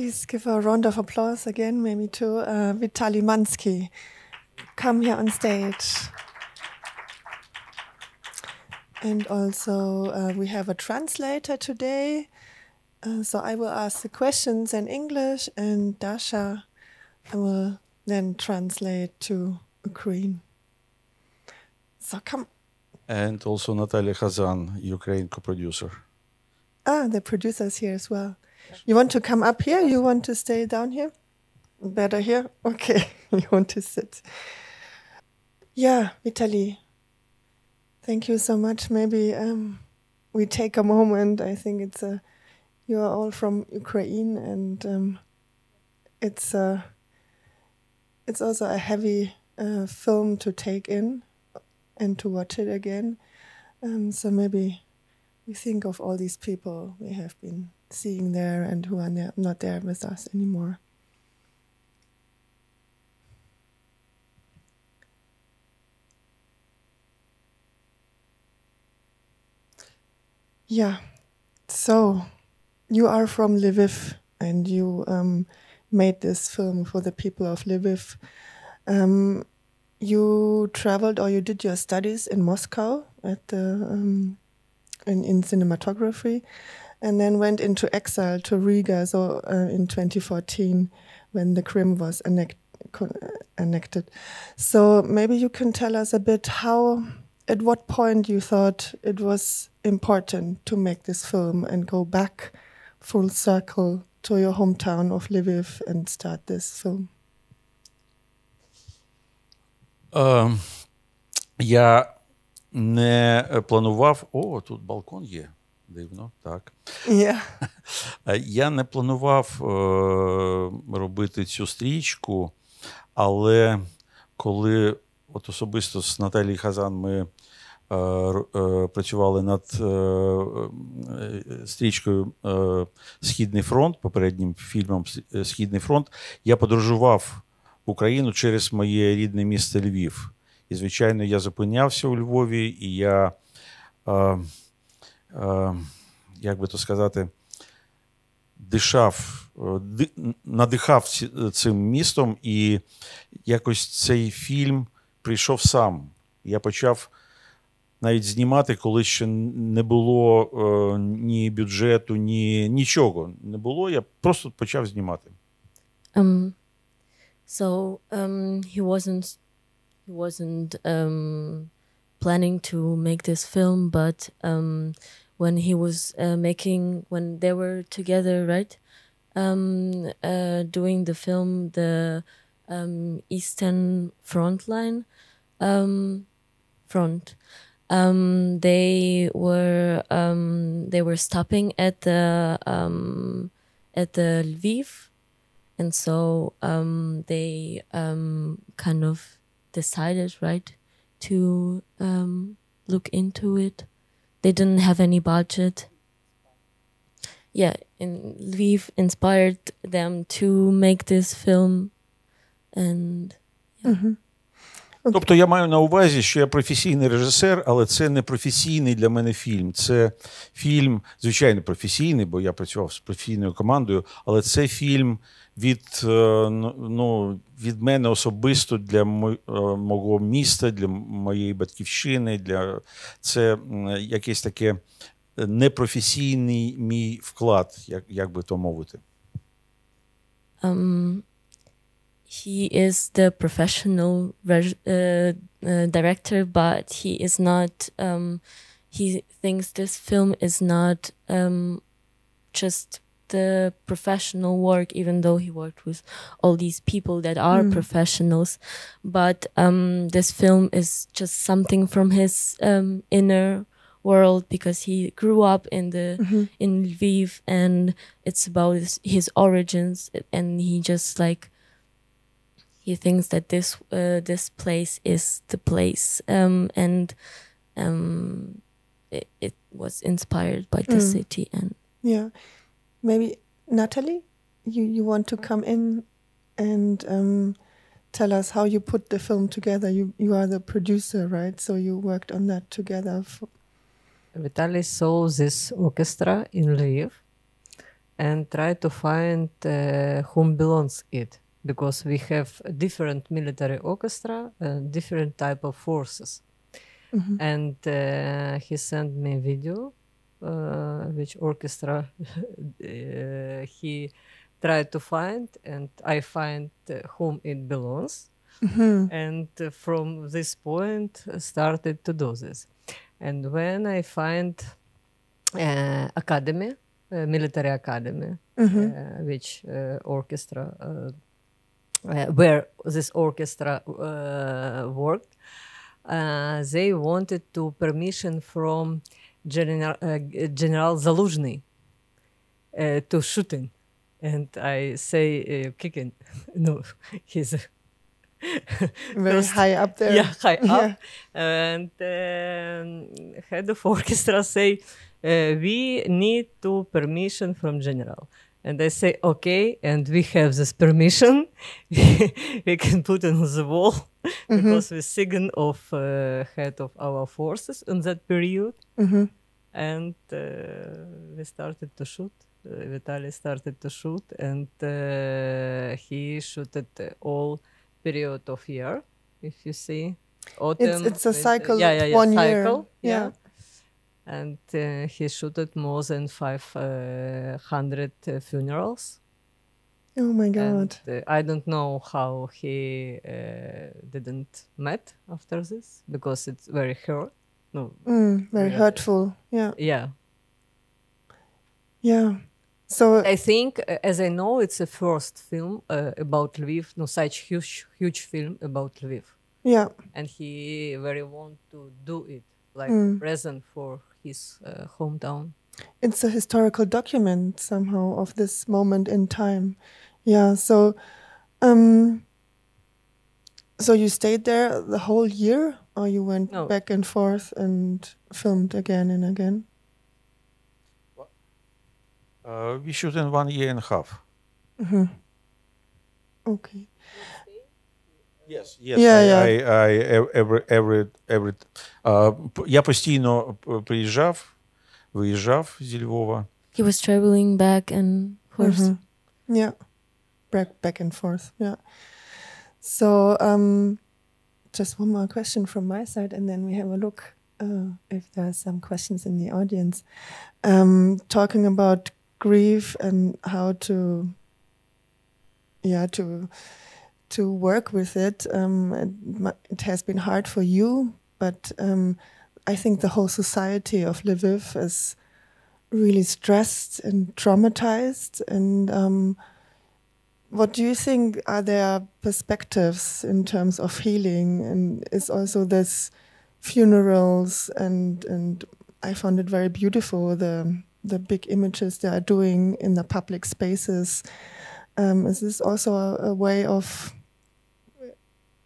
Please give a round of applause again, maybe to Vitaly Mansky. Come here on stage. And also we have a translator today. So I will ask the questions in English, and Dasha I will then translate to Ukraine. So come. And also Natalia Khazan, Ukraine co-producer. Ah, the producer is here as well. You want to come up here? You want to stay down here? Better here? Okay, you want to sit. Yeah, Vitaly, thank you so much. Maybe we take a moment. I think you are all from Ukraine, and it's also a heavy film to take in and to watch it again. So maybe we think of all these people we have been seeing there and who are not there with us anymore. Yeah, so you are from Lviv and you made this film for the people of Lviv. You traveled or you did your studies in Moscow at the in cinematography, and then went into exile to Riga. So in 2014, when the Crimea was annexed. So maybe you can tell us a bit at what point you thought it was important to make this film and go back full circle to your hometown of Lviv and start this film. Я не планував... О, тут балкон є. Дивно, так. Yeah. Я не планував робити цю стрічку, але коли от особисто з Наталією Хазан ми працювали над стрічкою «Східний фронт», попереднім фільмом «Східний фронт», я подорожував в Україну через моє рідне місто Львів. І, звичайно, я зупинявся у Львові, і я, як би то сказати, надихав цим містом, і якось цей фільм прийшов сам. Я почав навіть знімати, коли ще не було ні бюджету, ні нічого не було. Я просто почав знімати. So he wasn't planning to make this film, but when he was when they were together, right, doing the film, the Eastern Front line, they were stopping at the Lviv. And so they kind of decided, right, to look into it. They didn't have any budget. Yeah, and Lviv inspired them to make this film. And yeah. Mm-hmm. Okay. Тобто я маю на увазі, що я професійний режисер, але це не професійний для мене фільм. Це фільм, звичайно, професійний, бо я працював з професійною командою, але це фільм від мене особисто для мого міста, для моєї батьківщини, це якийсь таке непрофесійний мій вклад, як би то мовити. He is the professional director, but he is not. He thinks this film is not just the professional work, even though he worked with all these people that are professionals. But this film is just something from his inner world, because he grew up in Lviv, and it's about his origins, and he just he thinks that this place is the place, and it was inspired by the city. And yeah, maybe Natalie, you want to come in and tell us how you put the film together. You are the producer, right? So you worked on that together. Vitaly saw this orchestra in Lviv, and try to find whom belongs it, because we have a different military orchestra and different type of forces. And he sent me a video which orchestra he tried to find, and I find whom it belongs. And from this point started to do this. And when I find academy, military academy, which orchestra, where this orchestra worked, they wanted to permission from General Zaluzhny to shooting. And I say, kicking. No, he's very high up there. Yeah, high up. And head of orchestra say, we need to permission from general. And I say, okay, and we have this permission. We can put it on the wall because we sign of head of our forces in that period. And we started to shoot. Vitaly started to shoot, and he shooted all period of year. If you see, autumn. It's a cycle. Yeah, one cycle. year. Yeah. And he shooted more than 500 funerals. Oh my God! And, I don't know how he didn't met after this, because it's very hurt. No, very hurtful. Yeah. Yeah. Yeah. So I think, as I know, it's the first film about Lviv. No, such huge film about Lviv. Yeah. And he very want to do it, like present for his hometown. It's a historical document somehow of this moment in time. Yeah. So, so you stayed there the whole year, or you went back and forth and filmed again and again? We shoot in 1 year and a half. Okay. Yes. Every я постійно приїжджав, виїжджав зі Львова. He was traveling back and forth. Yeah, back and forth. Yeah. So, just one more question from my side, and then we have a look if there are some questions in the audience. Talking about grief and how to work with it. It has been hard for you, but I think the whole society of Lviv is really stressed and traumatized. And what do you think are their perspectives in terms of healing? And is also this funerals and I found it very beautiful, the big images they are doing in the public spaces. Is this also a way of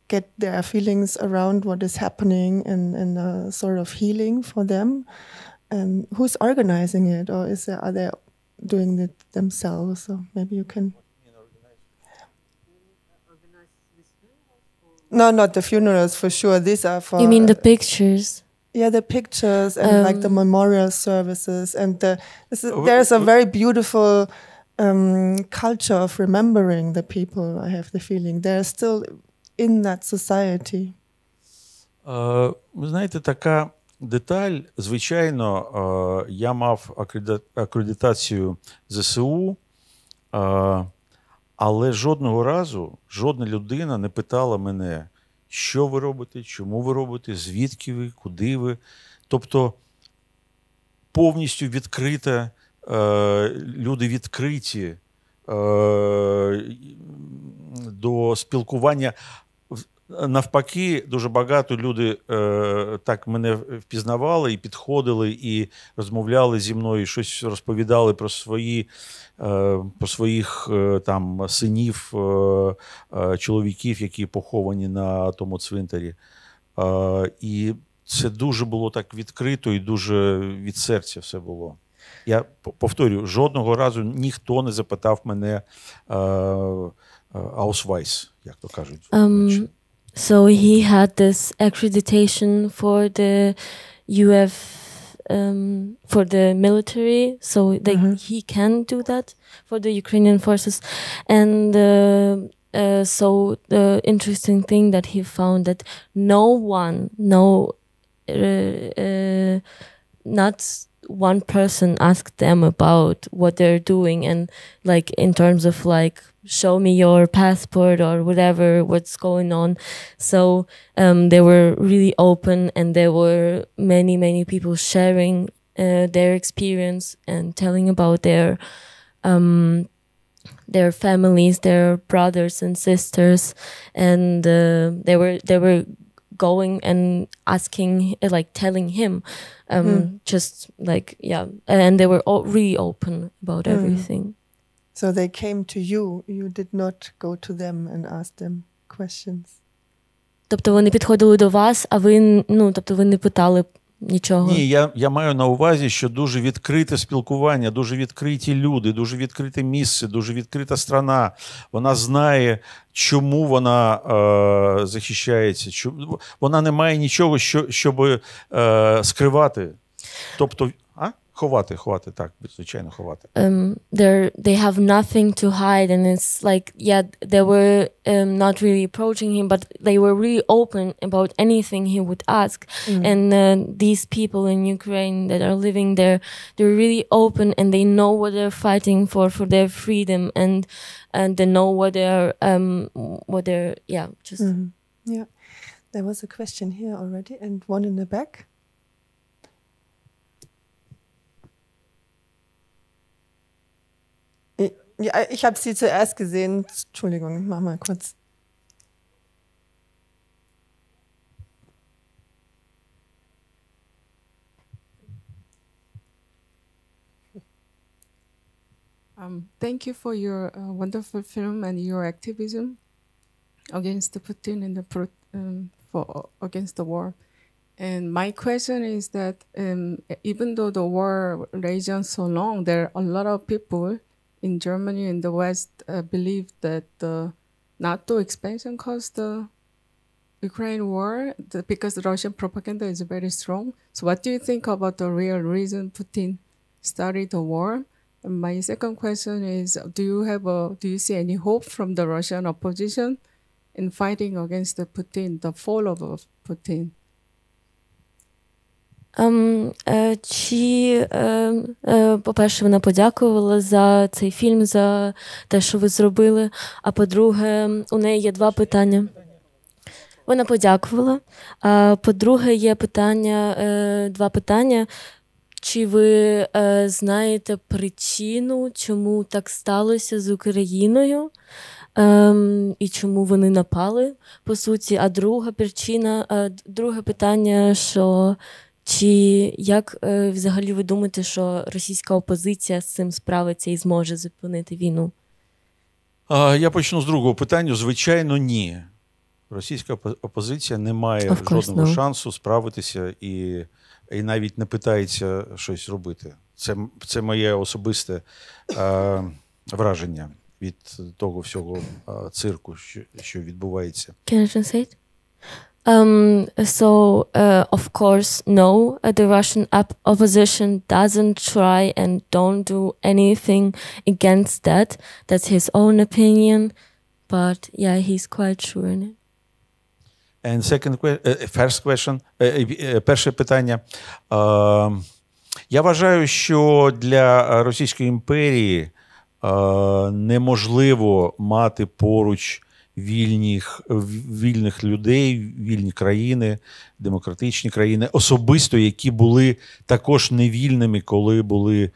get their feelings around what is happening and a sort of healing for them? And who's organizing it, or are they doing it themselves? So maybe you can. No, not the funerals for sure. These are for. You mean the pictures? Yeah, the pictures and like the memorial services, and there's a very beautiful culture of remembering the people. I have the feeling they're still in that society. Ви знаєте, така деталь, звичайно, я мав акредитацію ЗСУ, але жодного разу жодна людина не питала мене, що ви робите, чому ви робите, звідки ви, куди ви. Тобто повністю відкрита, люди відкриті до спілкування. Навпаки, дуже багато люди так мене впізнавали і підходили, і розмовляли зі мною, і щось розповідали про своїх там синів, чоловіків, які поховані на тому цвинтарі. І це дуже було так відкрито і дуже від серця все було. Я повторюю, жодного разу ніхто не запитав мене Ausweis, як то кажуть. So he had this accreditation for the for the military, so he can do that for the Ukrainian forces. And so the interesting thing that he found that not one person asked them about what they're doing, and like in terms of like show me your passport or whatever, what's going on. So they were really open, and there were many people sharing their experience and telling about their families, their brothers and sisters, and they were going and asking, like telling him, just like, yeah, and they were all really open about everything. So they came to you, you did not go to them and ask them questions. Тобто вони підходили до вас, а ви, тобто ви не питали нічого? Ні, я маю на увазі, що дуже відкрите спілкування, дуже відкриті люди, дуже відкрите місце, дуже відкрита страна. Вона знає, чому вона захищається. Вона не має нічого, щоб скривати. Тобто, ховати, так, звичайно, ховати. They have nothing to hide, and it's like, yeah, they were not really approaching him, but they were really open about anything he would ask. And these people in Ukraine that are living there, they're really open, and they know what they're fighting for their freedom, and they know what they're just. Yeah, there was a question here already, and one in the back. Ja, ich habe Sie zuerst gesehen. Entschuldigung, ich mach mal kurz. Thank you for your wonderful film and your activism against Putin and against the war. And my question is that even though the war raged on so long, there are a lot of people in Germany and the West believe that the NATO expansion caused the Ukraine war because the Russian propaganda is very strong. So what do you think about the real reason Putin started the war? And my second question is, do you see any hope from the Russian opposition in fighting against the fall of Putin? По-перше, вона подякувала за цей фільм, за те, що ви зробили. А по-друге, у неї є два питання. Вона подякувала. А по-друге, є два питання. Чи ви знаєте причину, чому так сталося з Україною? І чому вони напали, по суті? А друге питання, що як взагалі ви думаєте, що російська опозиція з цим справиться і зможе зупинити війну? Я почну з другого питання. Звичайно, ні. Російська опозиція не має жодного шансу справитися і навіть не питається щось робити. Це моє особисте враження від того всього цирку, що відбувається. Can I translate? Of course, no, the Russian opposition doesn't try and don't do anything against that. That's his own opinion, but yeah, he's quite sure in it. And first question, перше питання. Я вважаю, що для Російської імперії неможливо мати поруч вільних людей, вільні країни, демократичні країни, особисто, які були також невільними, коли були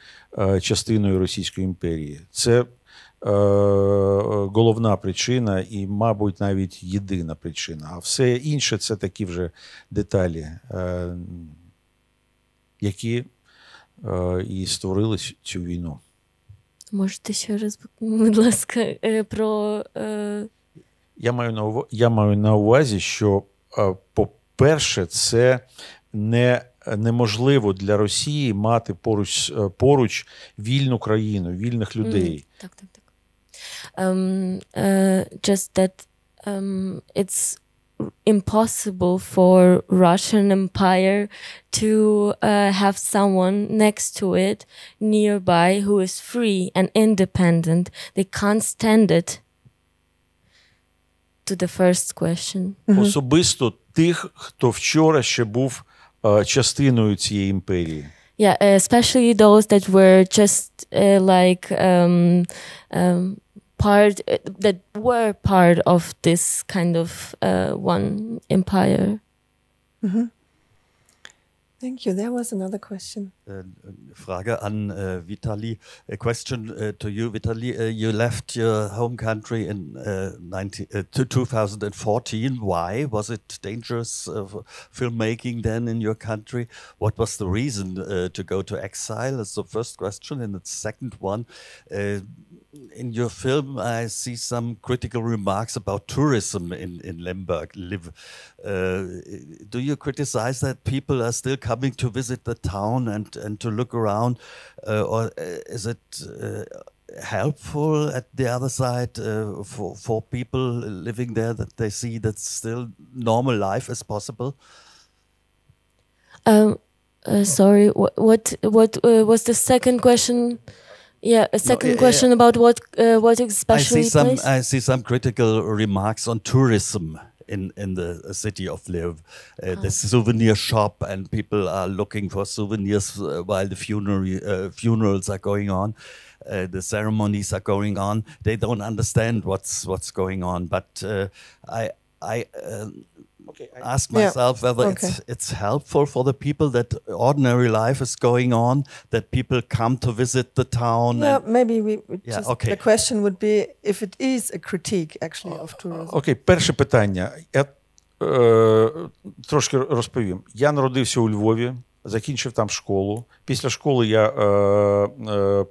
частиною Російської імперії. Це головна причина і, мабуть, навіть єдина причина. А все інше – це такі вже деталі, які і створили цю війну. Можете ще раз, будь ласка, про... Я маю на увазі, що, по-перше, це неможливо для Росії мати поруч вільну країну, вільних людей. Так. Just that it's impossible for Russian Empire to have someone next to it nearby who is free and independent. They can't stand it. To the first question. Особисто тих, хто вчора ще був частиною цієї імперії. Yeah, especially those that were just part of this kind of one empire. Thank you. There was another question. Frage an Vitali. A question to you, Vitali. You left your home country in 2014. Why? Was it dangerous filmmaking then in your country? What was the reason to go to exile? That's the first question. And the second one, in your film, I see some critical remarks about tourism in Lemberg. Do you criticize that people are still coming to visit the town and to look around? Or is it helpful at the other side for people living there that they see that still normal life is possible? Sorry, what was the second question? Yeah, a second question about what especially I see some critical remarks on tourism in the city of Lviv. The souvenir shop, and people are looking for souvenirs while the funerals are going on. The ceremonies are going on. They don't understand what's going on. But I ask myself whether it's helpful for the people that ordinary life is going on, that people come to visit the town. Yeah, maybe the question would be if it is a critique actually of tourism. Окей, перше питання. Я трошки розповім. Я народився у Львові, закінчив там школу. Після школи я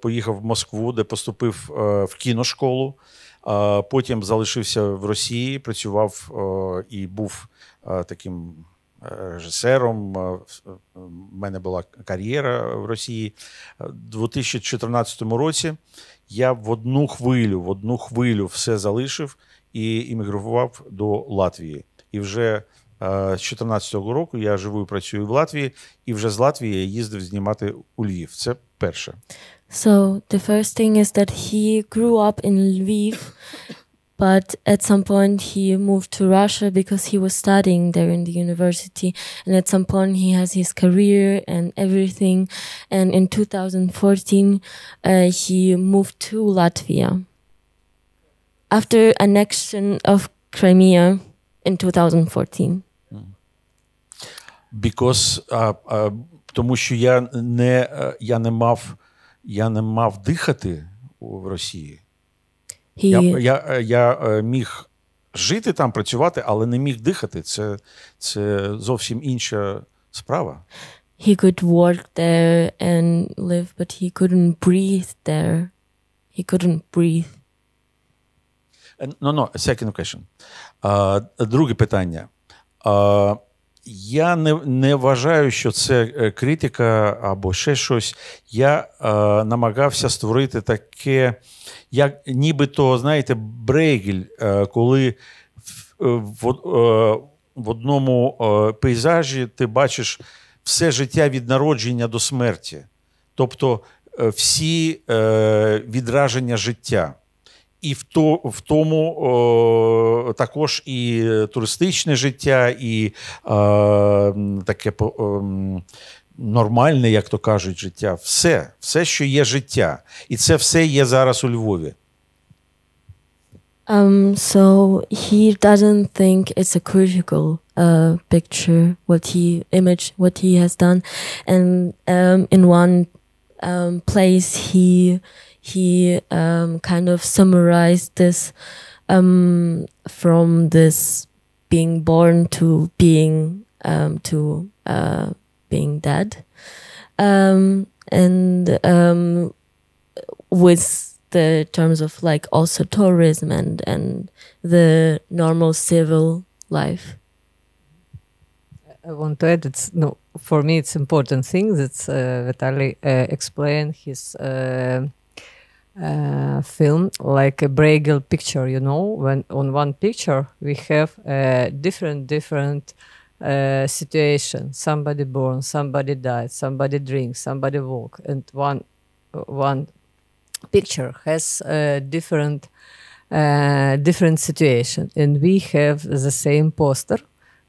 поїхав в Москву, де поступив в кіношколу. Потім залишився в Росії, працював і був таким режисером. У мене була кар'єра в Росії. У 2014 році я в одну хвилю все залишив і іммігрував до Латвії. І вже з 2014 року я живу і працюю в Латвії, і вже з Латвії я їздив знімати у Львів. Це перше. So the first thing is that he grew up in Lviv, but at some point he moved to Russia because he was studying there in the university. And at some point he has his career and everything. And in 2014 he moved to Latvia after annexion of Crimea in 2014. Because тому що я не мав дихати в Росії. Я міг жити там, працювати, але не міг дихати. Це зовсім інша справа. He could work there and live, but he couldn't breathe there. He couldn't breathe. No, second question. Друге питання. Я не вважаю, що це критика або ще щось. Я намагався створити таке, як нібито, знаєте, Брейгель, коли в одному пейзажі ти бачиш все життя від народження до смерті. Тобто всі відраження життя. І в тому також і туристичне життя, і таке нормальне, як то кажуть, життя. Все, що є життя. І це все є зараз у Львові. So he doesn't think it's a critical picture, what he has done. And in one place he kind of summarized this from this being born to being dead, and with the terms of like also tourism and the normal civil life. I want to add, for me it's important thing that Vitaly explained his film, like a Bruegel picture, you know, when on one picture we have different situation. Somebody born, somebody died, somebody drinks, somebody walk, and one picture has different situation, and we have the same poster,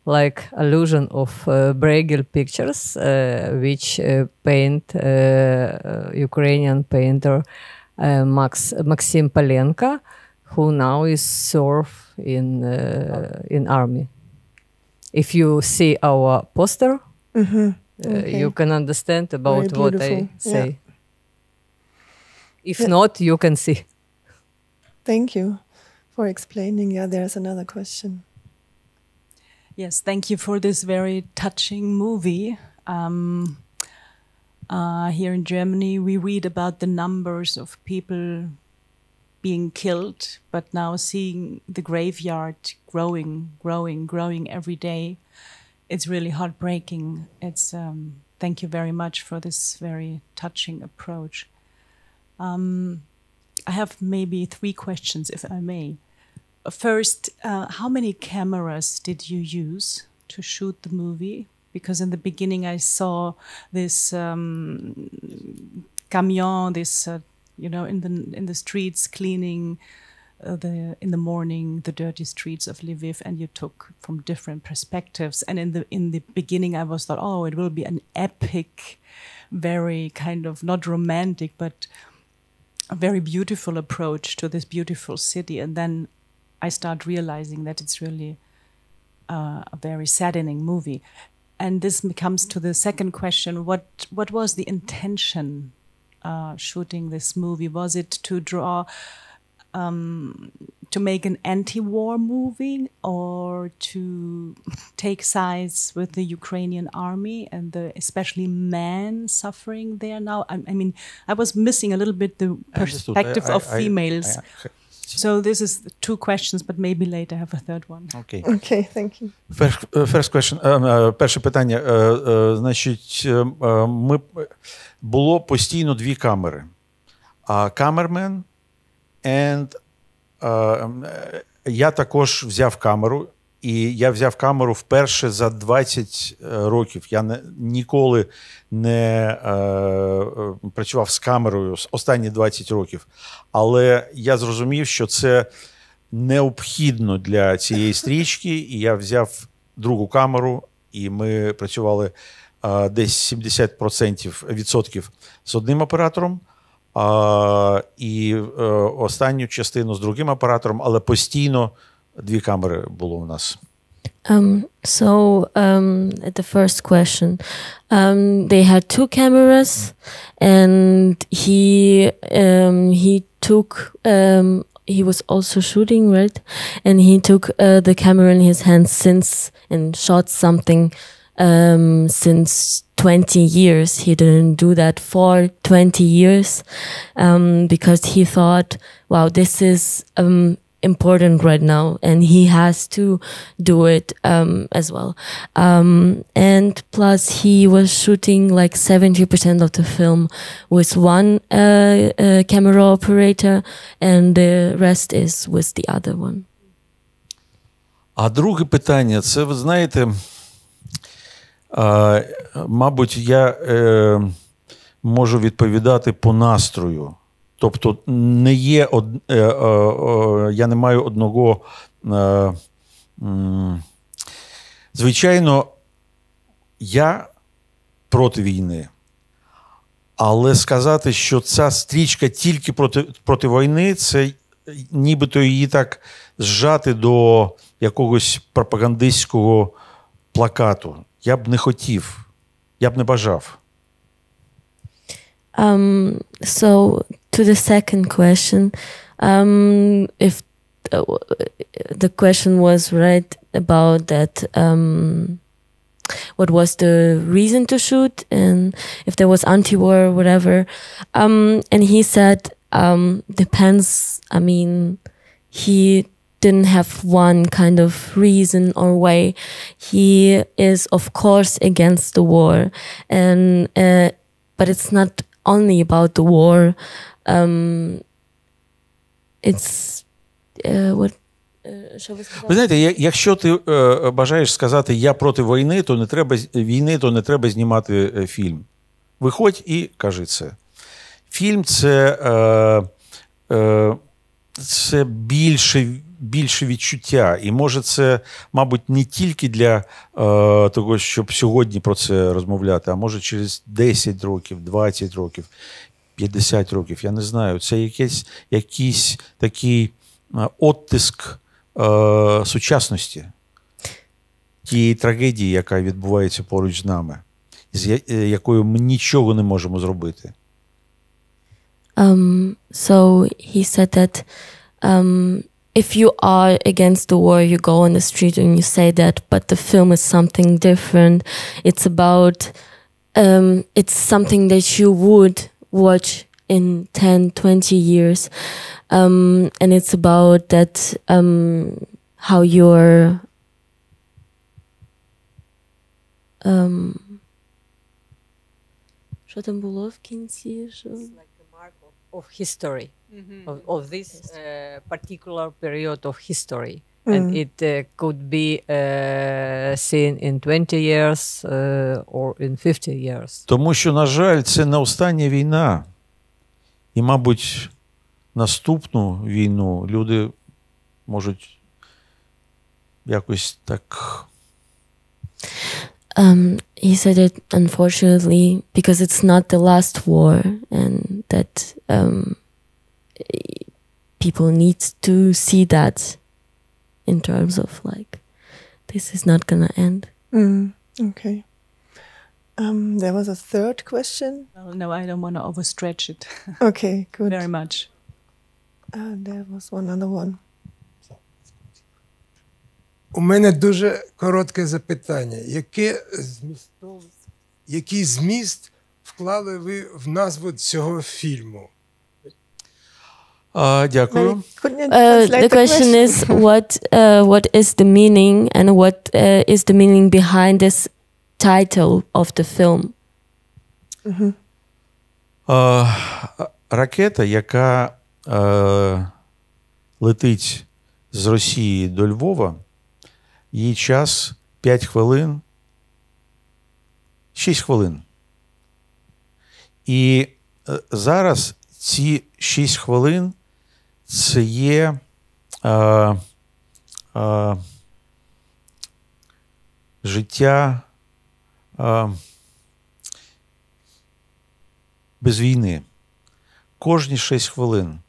like allusion of Bruegel pictures, which paint Ukrainian painter Maxim Palenka, who now is served in army. If you see our poster, you can understand about what I say. Yeah. If not, you can see. Thank you for explaining. Yeah, there's another question. Yes, thank you for this very touching movie. Here in Germany, we read about the numbers of people being killed, but now seeing the graveyard growing every day, it's really heartbreaking. It's thank you very much for this very touching approach. I have maybe 3 questions, if I may. First, how many cameras did you use to shoot the movie? Because in the beginning I saw this camion, this you know, in the streets cleaning in the morning the dirty streets of Lviv, and you took from different perspectives. And in the beginning I was thought, oh, it will be an epic, very kind of not romantic, but a very beautiful approach to this beautiful city. And then I start realizing that it's really a very saddening movie. And this comes to the second question: what was the intention shooting this movie? Was it to draw, to make an anti-war movie, or to take sides with the Ukrainian army and the especially men suffering there now? I mean, I was missing a little bit the perspective of females. So this is 2 questions, but maybe later I have a third one. Okay, thank you. First question. Перше питання. Значить, було постійно 2 камери. Cameraman and я також взяв камеру. І я взяв камеру вперше за 20 років. Я ніколи не працював з камерою останні 20 років. Але я зрозумів, що це необхідно для цієї стрічки. І я взяв другу камеру, і ми працювали десь 70% з одним оператором, і останню частину з другим оператором, але постійно 2 камери було у нас. The first question, they had 2 cameras, and he was also shooting, right? And he took the camera in his hands and shot something since 20 years. He didn't do that for 20 years because he thought, wow, this is important right now, and he has to do it as well. And plus he was shooting like 70% of the film with one camera operator, and the rest is with the other one. А друге питання, це, ви знаєте, мабуть, я можу відповідати по настрою. Тобто не є, я не маю одного, звичайно, я проти війни, але сказати, що ця стрічка тільки проти війни, це нібито її так зжати до якогось пропагандистського плакату. Я б не хотів, я б не бажав. So to the second question, if the question was right about that, what was the reason to shoot and if there was anti-war or whatever, and he said depends. I mean, he didn't have one kind of reason or way. He is of course against the war, and but it's not only about the war. it's what що ви сказали? Ви знаєте, якщо ти бажаєш сказати «я проти війни», то не треба знімати фільм. Виходь і кажи це. Фільм – це більше відчуття. І може це, мабуть, не тільки для того, щоб сьогодні про це розмовляти, а може через 10 років, 20 років, 50 років, я не знаю. Це якийсь такий оттиск сучасності, тієї трагедії, яка відбувається поруч з нами, з якою ми нічого не можемо зробити. So he said that if you are against the war, you go on the street and you say that, but the film is something different. It's about, it's something that you would watch in 10, 20 years. And it's about that, how you're, що там було в кінці? Of history, of this particular period of history. And it could be seen in 20 years or in 50 years. Тому що, на жаль, це не остання війна. І, мабуть, наступну війну люди можуть якось так... He said it, unfortunately, because it's not the last war, and that people need to see that in terms of like, this is not gonna end. Okay. There was a third question. Well, no, I don't want to overstretch it. Okay, good. Very much. There was one other one. У мене дуже коротке запитання. Який зміст вклали ви в назву цього фільму? Дякую. The question is, what is the meaning and what is the meaning behind this title of the film? Ракета, яка летить з Росії до Львова, їй час 5 хвилин, 6 хвилин. І зараз ці 6 хвилин – це є життя без війни. Кожні 6 хвилин.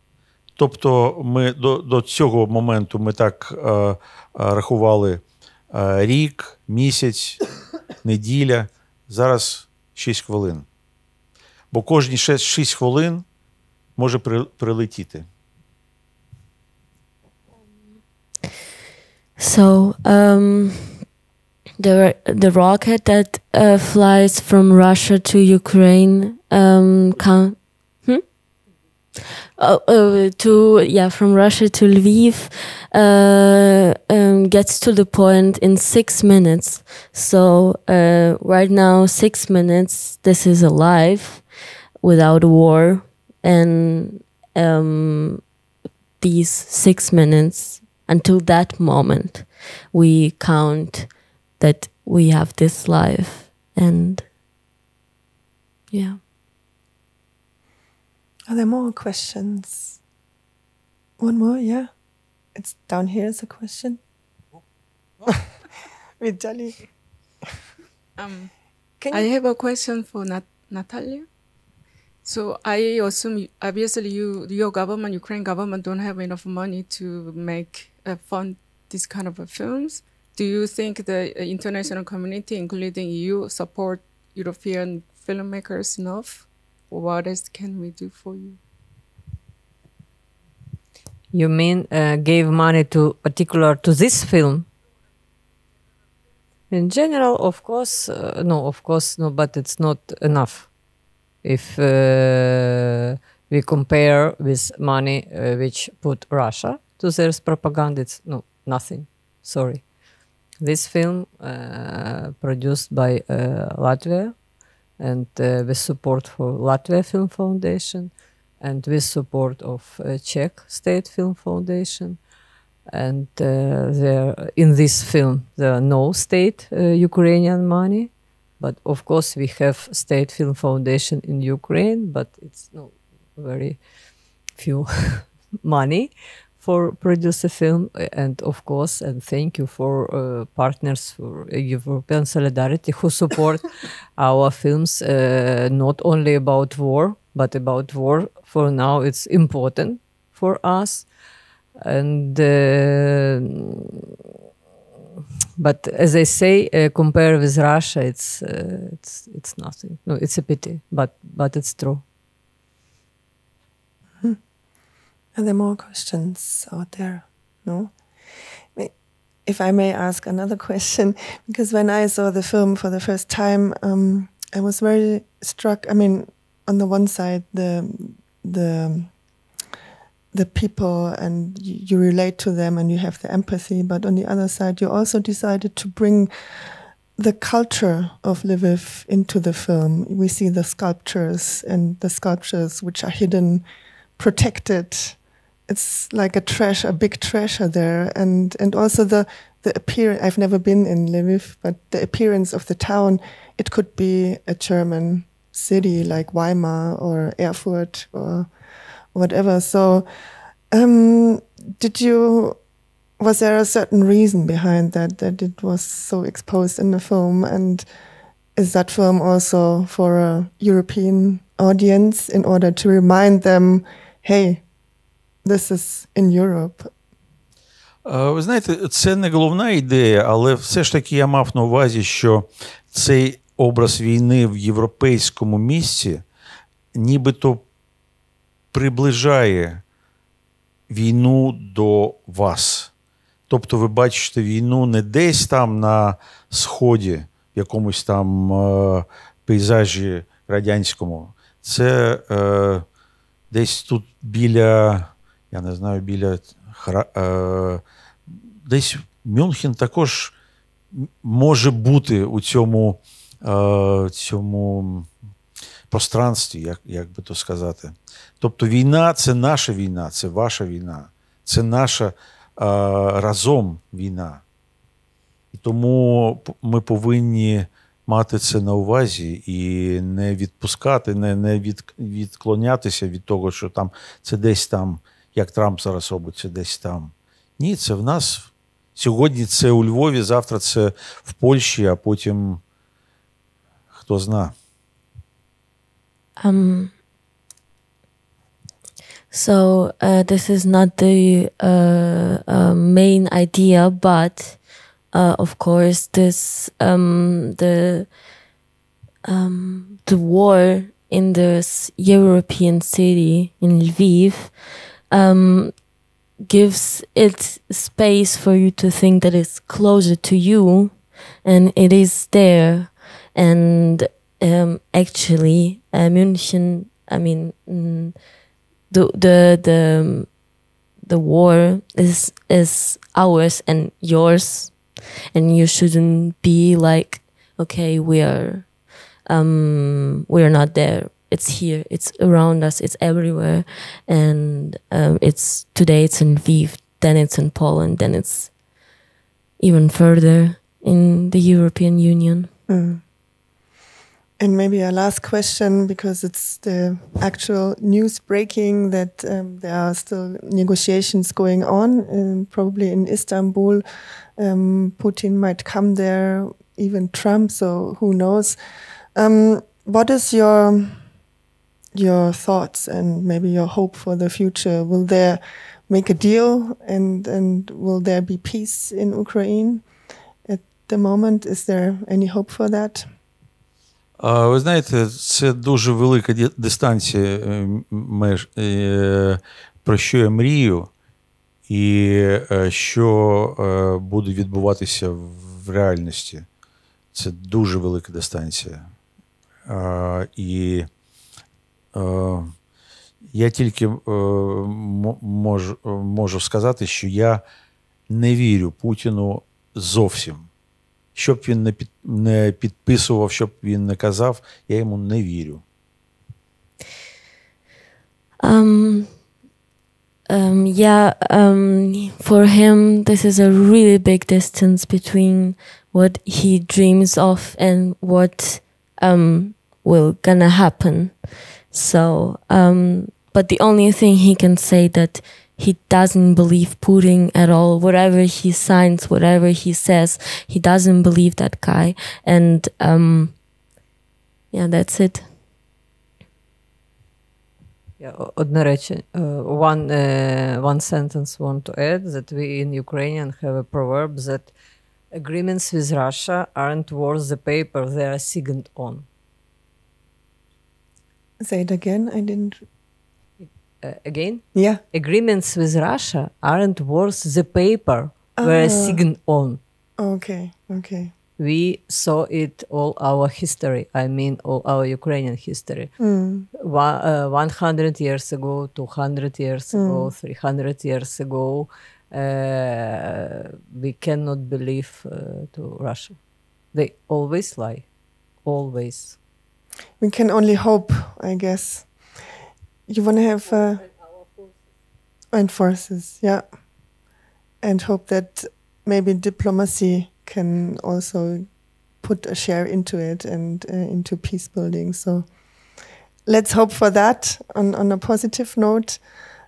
Тобто ми до цього моменту ми так рахували рік, місяць, неділя, зараз 6 хвилин. Бо кожні 6 хвилин може прилетіти. So, the rocket that flies from Russia to Ukraine from Russia to Lviv gets to the point in 6 minutes. So right now, 6 minutes, this is alive without war. And these 6 minutes, until that moment, we count that we have this life. And yeah. Are there more questions? One more, yeah. It's down here is a question. Vitali. I have a question for Natalia. So I assume, obviously, your government, Ukraine government, don't have enough money to fund this kind of films. Do you think the international community, including EU, support European filmmakers enough? What else can we do for you? You mean gave money to this film? In general, of course, no, but it's not enough. If we compare with money which put Russia to their propaganda, it's nothing. Sorry. This film produced by Latvia and with support for Latvia Film Foundation and with support of Czech State Film Foundation. And in this film, there are no state Ukrainian money, but of course we have State Film Foundation in Ukraine, but it's very few money for produce a film. And of course, and thank you for partners for European Solidarity who support our films, not only about war, but about war. For now, it's important for us. And but as I say, compared with Russia, it's nothing. No, it's a pity, but it's true. Are there more questions out there? No? If I may ask another question, because when I saw the film for the first time, I was very struck. I mean, on the one side, the people, and you relate to them and you have the empathy, but on the other side, you also decided to bring the culture of Lviv into the film. We see the sculptures, and the sculptures which are hidden, protected. It's like a big treasure there, and also the appearance. I've never been in Lviv, but the appearance of the town, it could be a German city like Weimar or Erfurt or whatever. So, was there a certain reason behind that it was so exposed in the film? And is that film also for a European audience in order to remind them, hey, this is in Europe? Ви знаєте, це не головна ідея, але все ж таки я мав на увазі, що цей образ війни в європейському місці нібито приближає війну до вас. Тобто ви бачите війну не десь там на Сході, в якомусь там пейзажі радянському. Це десь тут біля, я не знаю, десь Мюнхен також може бути у цьому пространстві, як би то сказати. Тобто війна – це наша війна, це ваша війна, це наша разом війна. І тому ми повинні мати це на увазі і не відпускати, не відклонятися від того, що там це десь там, як Трамп зараз робить, це десь там. Ні, це в нас. Сьогодні це у Львові, завтра це в Польщі, а потім хто зна. So this is not the main idea, but of course this the war in this European city in Lviv gives it space for you to think that it's closer to you, and it is there. And actually, München, I mean, the war is ours and yours, and you shouldn't be like, okay, we are not there. It's here. It's around us. It's everywhere. And today it's in Lviv, then it's in Poland, then it's even further in the European Union. Mm. And maybe a last question, because it's the actual news breaking that there are still negotiations going on, probably in Istanbul. Putin might come there, even Trump, so who knows. What is your thoughts and maybe your hope for the future? Will there make a deal and will there be peace in Ukraine at the moment? Is there any hope for that? Ви знаєте, це дуже велика дистанція, про що я мрію і що буде відбуватися в реальності. Це дуже велика дистанція. І я тільки можу сказати, що я не вірю Путіну зовсім. Що б він не підписував, що б він не казав, я йому не вірю. For him, this is a really big distance between what he dreams of and what will gonna happen. So, but the only thing he can say that he doesn't believe Putin at all. Whatever he signs, whatever he says, he doesn't believe that guy. And that's it. Одне речення. One sentence want to add that we in Ukrainian have a proverb that agreements with Russia aren't worth the paper they are signed on. Say it again. I didn't. Again? Yeah. Agreements with Russia aren't worth the paper they are signed on. Okay. We saw it all our history. I mean, all our Ukrainian history. 100 years ago, 200 years ago, 300 years ago, we cannot believe to Russia. They always lie. Always. We can only hope, I guess. You want to have... and forces, yeah. And hope that maybe diplomacy can also put a share into it and into peace building. So let's hope for that on a positive note.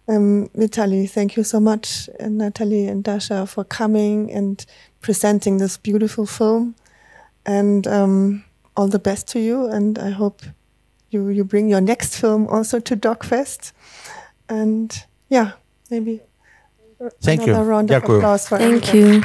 Vitaly, thank you so much, and Natalie and Dasha, for coming and presenting this beautiful film. And all the best to you. And I hope you bring your next film also to DOK.fest. And maybe Thank another you. round of Дякую. applause for Thank everybody. you.